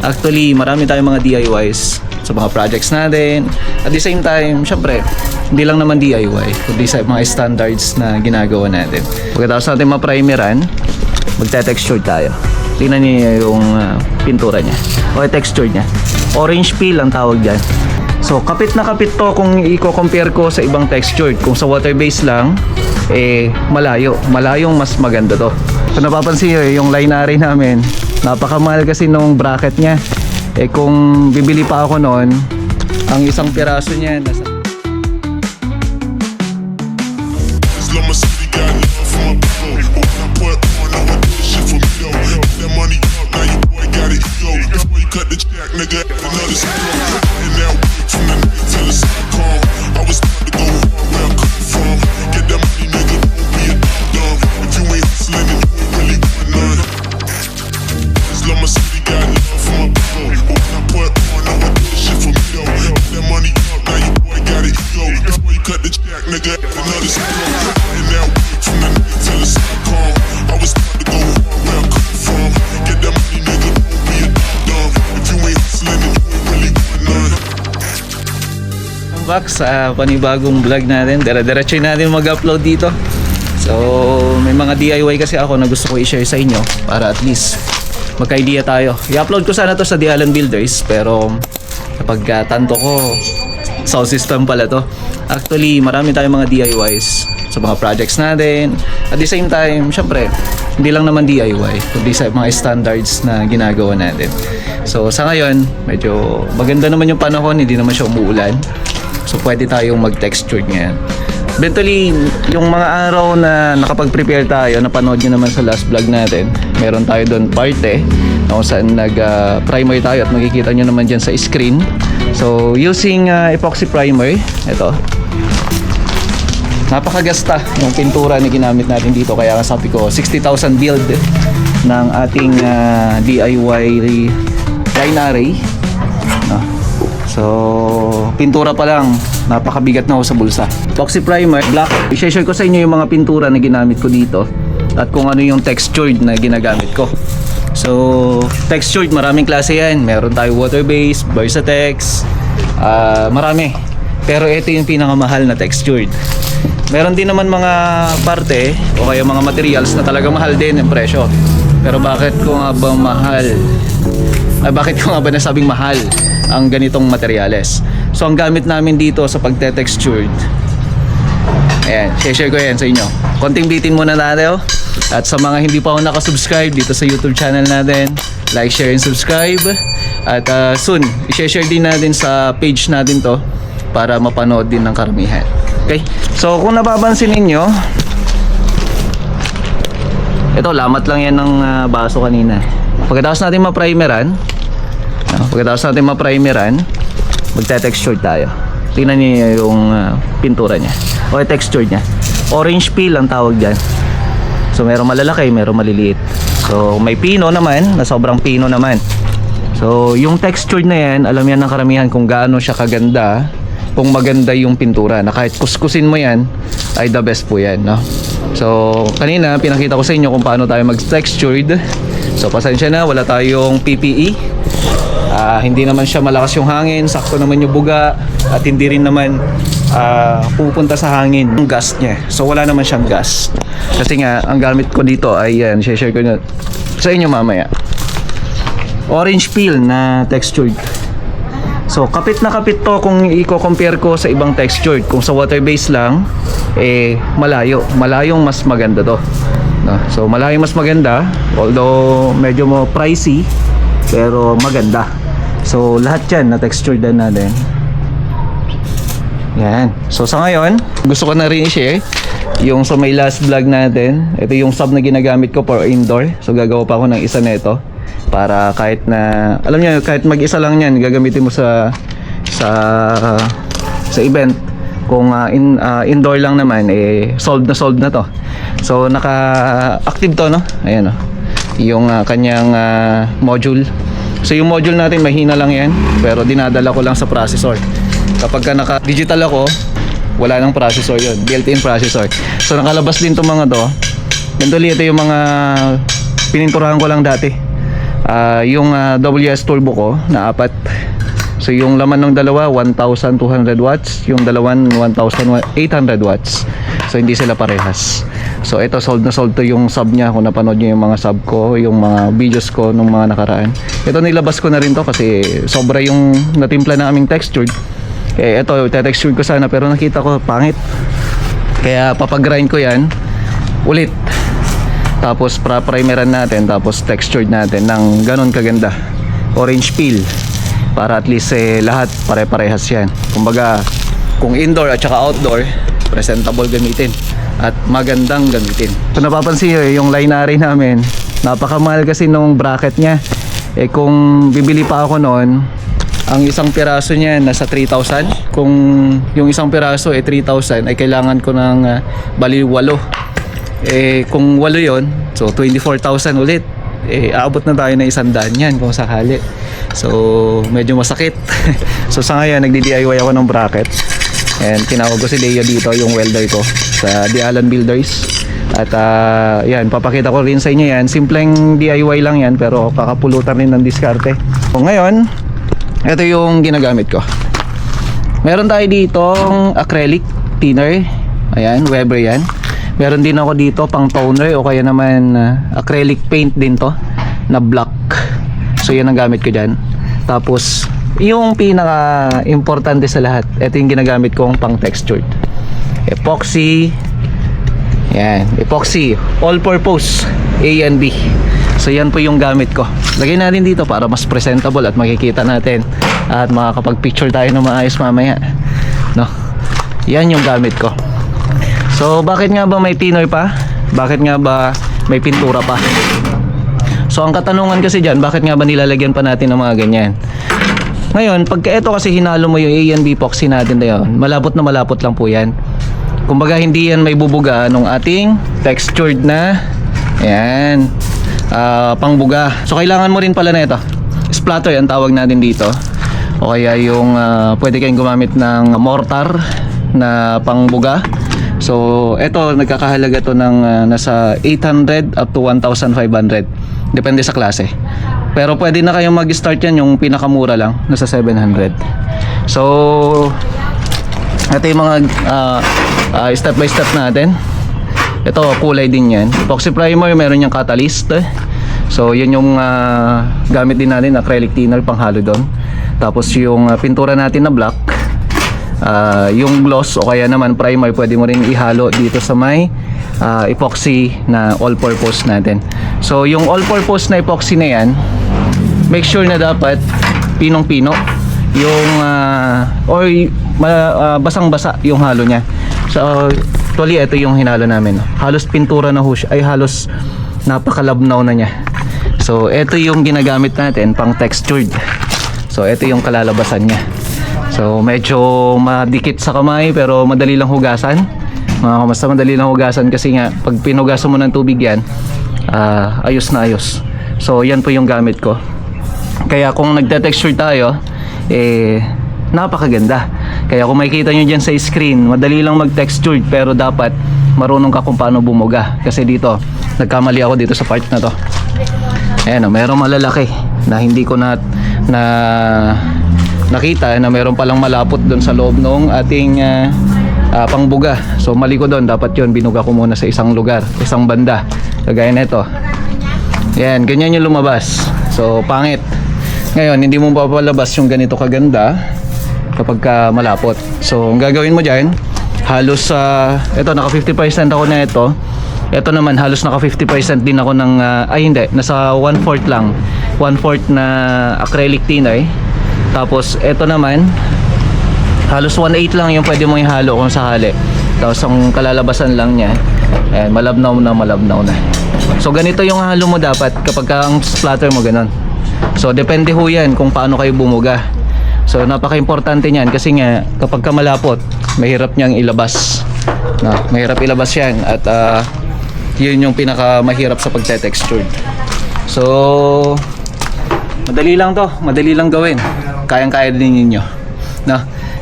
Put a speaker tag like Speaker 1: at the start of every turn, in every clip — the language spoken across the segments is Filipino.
Speaker 1: Actually, marami tayong mga DIYs sa mga projects natin. At the same time, syempre, hindi lang naman DIY, kundi sa mga standards na ginagawa natin. Pagkatapos natin ma-primeran, magte-texture tayo. Tingnan niyo yung pintura niya o texture niya. Orange peel ang tawag dyan. So, kapit na kapit to kung i-compare ko sa ibang texture. Kung sa water-based lang, malayong mas maganda to. Kung napapansin nyo, yung line array namin, napakamahal kasi nung bracket niya. Kung bibili pa ako noon, ang isang piraso niya nasa back sa panibagong vlog natin. Dire-diretso natin mag-upload dito. So, may mga DIY kasi ako na gusto ko i-share sa inyo para at least magka-idea tayo. I-upload ko sana to sa The Allen Builders, pero kapag tanto ko, sound system pala to. Actually, marami tayong mga DIYs sa mga projects natin. At the same time, syempre, hindi lang naman DIY, kundi sa mga standards na ginagawa natin. So, sa ngayon, medyo maganda naman yung panahon, hindi naman siya umuulan. So, pwede tayong mag-texture ngayon. Eventually, yung mga araw na nakapag-prepare tayo, napanood nyo naman sa last vlog natin, meron tayo doon parte kung saan nag-primer tayo at makikita nyo naman dyan sa screen. So, using epoxy primer, ito. Napakagasta yung pintura na ginamit natin dito. Kaya sabi ko, 60,000 build ng ating DIY line array. So, pintura pa lang, napakabigat na ho sa bulsa. Epoxy primer, black. I-share ko sa inyo yung mga pintura na ginamit ko dito at kung ano yung textured na ginagamit ko. So, textured, maraming klase yan. Meron tayo water-based, Versatex, marami. Pero ito yung pinakamahal na textured. Meron din naman mga parte o kaya mga materials na talaga mahal din yung presyo. Pero bakit ko nga ba mahal? Bakit ko nga ba nasabing mahal ang ganitong materyales? So, ang gamit namin dito sa pagte-textured, ayan, share ko yan sa inyo. Konting bitin muna natin. At sa mga hindi pa ako nakasubscribe dito sa YouTube channel natin, like, share, and subscribe. At soon, i-share din natin sa page natin to para mapanood din ng karamihan. Okay? So, kung napapansin ninyo, ito, lamat lang yan ng baso kanina. Pagkatapos natin ma-primeran, magte-texture tayo. Tingnan niyo yung pintura niya o texture niya. Orange peel ang tawag dyan. So, merong malalaki, merong maliliit. So, may pino naman, na sobrang pino naman. So, yung texture na yan, alam yan ng karamihan kung gaano siya kaganda, kung maganda yung pintura, na kahit kuskusin mo yan, ay the best po yan, no? So, kanina, pinakita ko sa inyo kung paano tayo mag-textured. So, pasensya na, wala tayong PPE. Hindi naman siya malakas yung hangin, sakto naman yung buga, at hindi rin naman pupunta sa hangin yung gas niya. So, wala naman siyang gas. Kasi nga, ang gamit ko dito ay yan, share ko na sa inyo mamaya. Orange peel na textured. So, kapit na kapit to kung i-compare ko sa ibang texture. Kung sa water-based lang, malayong mas maganda to. No? So, malayong mas maganda, although medyo mo pricey, pero maganda. So, lahat yan na texture din natin. Yan. So, sa ngayon, gusto ko na rin i-share yung sa may last vlog natin. Ito yung sub na ginagamit ko for indoor. So, gagawa pa ako ng isa nito. Para kahit na, alam niyo, kahit mag-isa lang yan, gagamitin mo sa event. Kung indoor lang naman, solved na to. So, naka-active to, no? Ayan, no? Yung kanyang module. So, yung module natin, mahina lang yan. Pero dinadala ko lang sa processor. Kapag ka naka-digital ako, wala nang processor yun. Built-in processor. So, nakalabas din to mga to. Ito yung mga pininturahan ko lang dati. Yung WS turbo ko na 4. So yung laman ng dalawa 1,200 watts, yung dalawan 1,800 watts. So hindi sila parehas. So ito, sold na sold to yung sub niya. Kung napanood niyo yung mga sub ko, yung mga videos ko nung mga nakaraan, ito nilabas ko na rin to kasi sobra yung natimpla na aming textured. Ito te-textured ko sana pero nakita ko pangit, kaya papag-grind ko yan ulit, tapos primeran natin, tapos textured natin ng ganon kaganda, orange peel, para at least lahat pare-parehas yan. Kumbaga kung indoor at saka outdoor, presentable gamitin at magandang gamitin. So napapansin nyo yung line array namin, napakamahal kasi nung bracket nya. Kung bibili pa ako noon, ang isang piraso niya nasa 3,000. Kung yung isang piraso 3,000, ay kailangan ko ng bali 8. Kung 8 yon, so 24,000 ulit. Aabot na tayo na 100 yan kung sakali. So medyo masakit. So sa ngayon nagdi-DIY ako ng bracket, and tinawag ko si Leo dito, yung welder ko sa The Alan Builders. At yan, papakita ko rin sa inyo yan. Simpleng DIY lang yan, pero kakapulutan rin ng diskarte. So ngayon, ito yung ginagamit ko. Meron tayo ditong acrylic thinner. Ayan, Weber yan. Meron din ako dito pang toner, o kaya naman acrylic paint din to na black. So yan ang gamit ko dyan. Tapos yung pinaka importante sa lahat, ito yung ginagamit kong pang textured, epoxy. Yan, epoxy all purpose A and B. So yan po yung gamit ko. Lagay natin dito para mas presentable at makikita natin at makakapag-picture tayo ng maayos mamaya, no? Yan yung gamit ko. So bakit nga ba may thinner pa? Bakit nga ba may pintura pa? So ang katanungan kasi dyan, bakit nga ba nilalagyan pa natin ng mga ganyan? Ngayon, pagka ito kasi hinalo mo yung A and B epoxy natin na yun, malapot na malapot lang po yan. Kumbaga hindi yan may bubuga nung ating textured na, ayan, pangbuga. So kailangan mo rin pala na ito, splatter ang tawag natin dito, o kaya yung pwede kayong gumamit ng mortar na pangbuga. So ito, nagkakahalaga to ng nasa 800 up to 1,500, depende sa klase. Pero pwede na kayong mag-start yan, yung pinakamura lang nasa 700. So ito yung mga step by step natin. Ito, kulay din yan. Epoxy primer, meron yung catalyst. So yun yung gamit din natin, acrylic thinner panghalo doon. Tapos yung pintura natin na black, yung gloss o kaya naman primer, pwede mo rin ihalo dito sa may epoxy na all purpose natin. So yung all purpose na epoxy na yan, make sure na dapat pinong-pino yung basang-basa yung halo niya. So actually ito yung hinalo namin, halos pintura na hush, ay halos napakalabnaw na niya. So ito yung ginagamit natin pang textured. So ito yung kalalabasan niya. So medyo madikit sa kamay pero madali lang hugasan. Basta madali lang hugasan kasi nga pag pinugasan mo ng tubig yan, ayos na ayos. So yan po yung gamit ko. Kaya kung nagte-texture tayo, napakaganda. Kaya kung makikita nyo dyan sa screen, madali lang mag-textured, pero dapat marunong ka kung paano bumuga. Kasi dito, nagkamali ako dito sa part na to. Ayan o, merong malalaki na hindi ko nakita na meron palang malapot doon sa loob ng ating pangbuga. So mali ko doon, dapat yon binuga ko muna sa isang lugar, isang banda. Kagaya nito. Ayan, ganyan yung lumabas. So pangit. Ngayon, hindi mo papalabas yung ganito kaganda kapag malapot. So ang gagawin mo dyan, halos ito naka 50% ako na ito. Ito naman halos naka 50% din ako ng hindi, nasa 1/4 lang. 1/4 na acrylic thinner. Tapos ito naman halos 1/8 lang yung pwede mong ihalo kung sakali. Tapos ang kalalabasan lang niya, ayan, malabnaw na. So ganito yung halo mo dapat kapag ang splatter mo ganun. So depende ho yan kung paano kayo bumuga. So napaka-importante niyan kasi nga kapag malapot, mahirap niyang ilabas. Mahirap ilabas yan at yun yung pinaka mahirap sa pagte-textured. So madali lang to, madali lang gawin. Kayang-kaya din ninyo.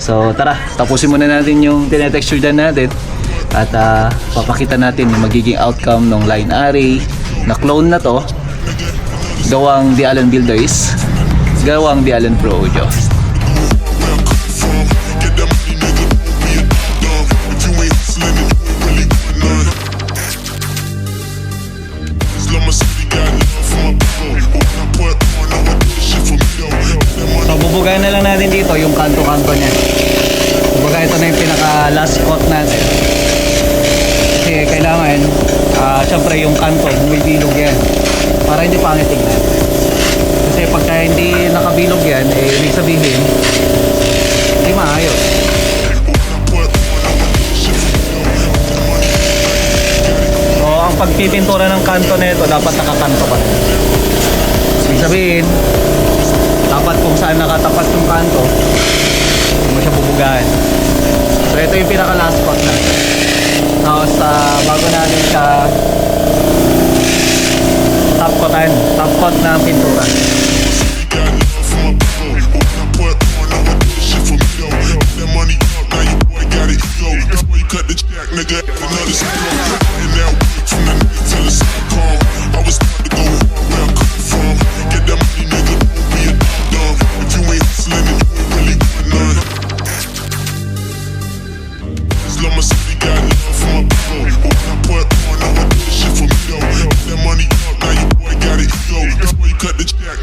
Speaker 1: So tara, tapusin muna natin yung tinetexturedan natin at papakita natin yung magiging outcome ng line array na clone na to Gawang The Allen Builders. Gawang The Allen Pro Audio. So bubugayan na lang natin dito yung kanto-kanto niya. Kumbaga ito na yung pinaka last coat natin. Kasi kailangan syempre yung kanto bumibilog yan para hindi pangit tingnan. Kasi pagka hindi nakabilog yan, ibig sabihin hindi maayos. So ang pagpipintura ng kanto na ito dapat nakakanto pa. Ibig sabihin dapat kung saan nakatapat yung kanto hindi mo siya bubugahan. So ito yung pinaka last spot na. Tapos bago natin siya top coat na pintura.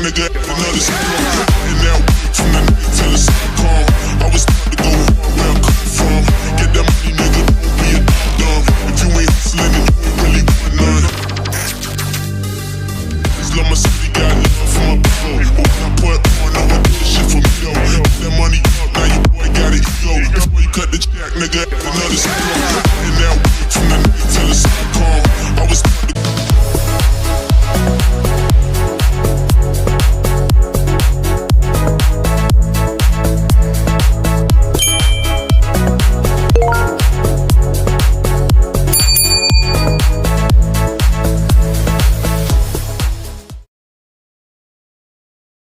Speaker 2: Nigga, another song. And now from the night till it's calm. I was about to go